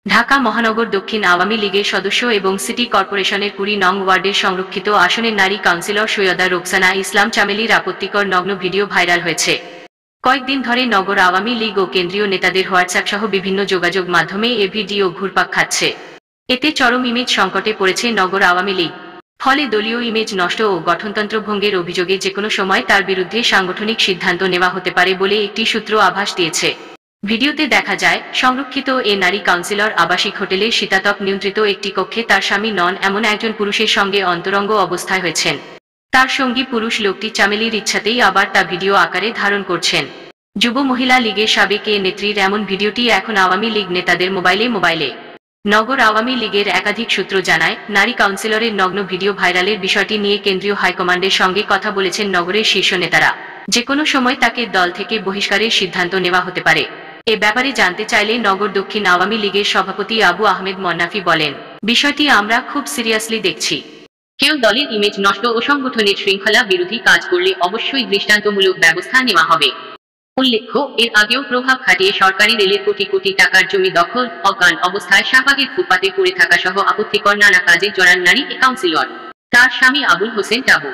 ঢাকা মহানগর দক্ষিণ আওয়ামী লীগের সদস্য এবং সিটি কর্পোরেশনের ২০ নং ওয়ার্ডের সংরক্ষিত আসনের নারী কাউন্সিলর সৈয়দা রোকসানা ইসলাম চামেলির আপত্তিকর নগ্ন ভিডিও ভাইরাল হয়েছে। কয়েকদিন ধরে নগর আওয়ামী লীগ ও কেন্দ্রীয় নেতাদের হোয়াটসঅ্যাপ সহ বিভিন্ন যোগাযোগ মাধ্যমে এ ভিডিও ঘুরপাক খাচ্ছে। এতে চরম ইমেজ সংকটে পড়েছে নগর আওয়ামী লীগ। ফলে দলীয় ইমেজ নষ্ট ও গঠনতন্ত্র ভঙ্গের অভিযোগে যেকোনো সময় তার বিরুদ্ধে সাংগঠনিক সিদ্ধান্ত নেওয়া হতে পারে বলে একটি সূত্র আভাস দিয়েছে। ভিডিওতে দেখা যায়, সংরক্ষিত এ নারী কাউন্সিলর আবাসিক হোটেলের শীতাতপ নিয়ন্ত্রিত একটি কক্ষে তার স্বামী নন এমন একজন পুরুষের সঙ্গে অন্তরঙ্গ অবস্থায় হয়েছেন। তার সঙ্গী পুরুষ লোকটি চামেলির ইচ্ছাতেই আবার তা ভিডিও আকারে ধারণ করছেন। যুব মহিলা লীগের সাবেক এ নেত্রীর এমন ভিডিওটি এখন আওয়ামী লীগ নেতাদের মোবাইলে। নগর আওয়ামী লীগের একাধিক সূত্র জানায়, নারী কাউন্সিলরের নগ্ন ভিডিও ভাইরালের বিষয়টি নিয়ে কেন্দ্রীয় হাইকমান্ডের সঙ্গে কথা বলেছেন নগরের শীর্ষ নেতারা। যেকোনো সময় তাকে দল থেকে বহিষ্কারের সিদ্ধান্ত নেওয়া হতে পারে। এ ব্যাপারে জানতে চাইলে নগর দক্ষিণ আওয়ামী লীগের সভাপতি আবু আহমেদ মন্নাফি বলেন, বিষয়টি আমরা খুব সিরিয়াসলি দেখছি। কেউ দলের ইমেজ নষ্ট ও সংগঠনের শৃঙ্খলা বিরোধী কাজ করলে অবশ্যই দৃষ্টান্তমূলক ব্যবস্থা নেওয়া হবে। উল্লেখ্য, এর আগেও প্রভাব খাটিয়ে সরকারি রেলের কোটি কোটি টাকার জমি দখল, অজ্ঞান অবস্থায় শাহবাগের ফুটপাতে পড়ে থাকা সহ আপত্তিকর নানা কাজে জড়ান নারী এ কাউন্সিলর। তার স্বামী আবুল হোসেন টাবু।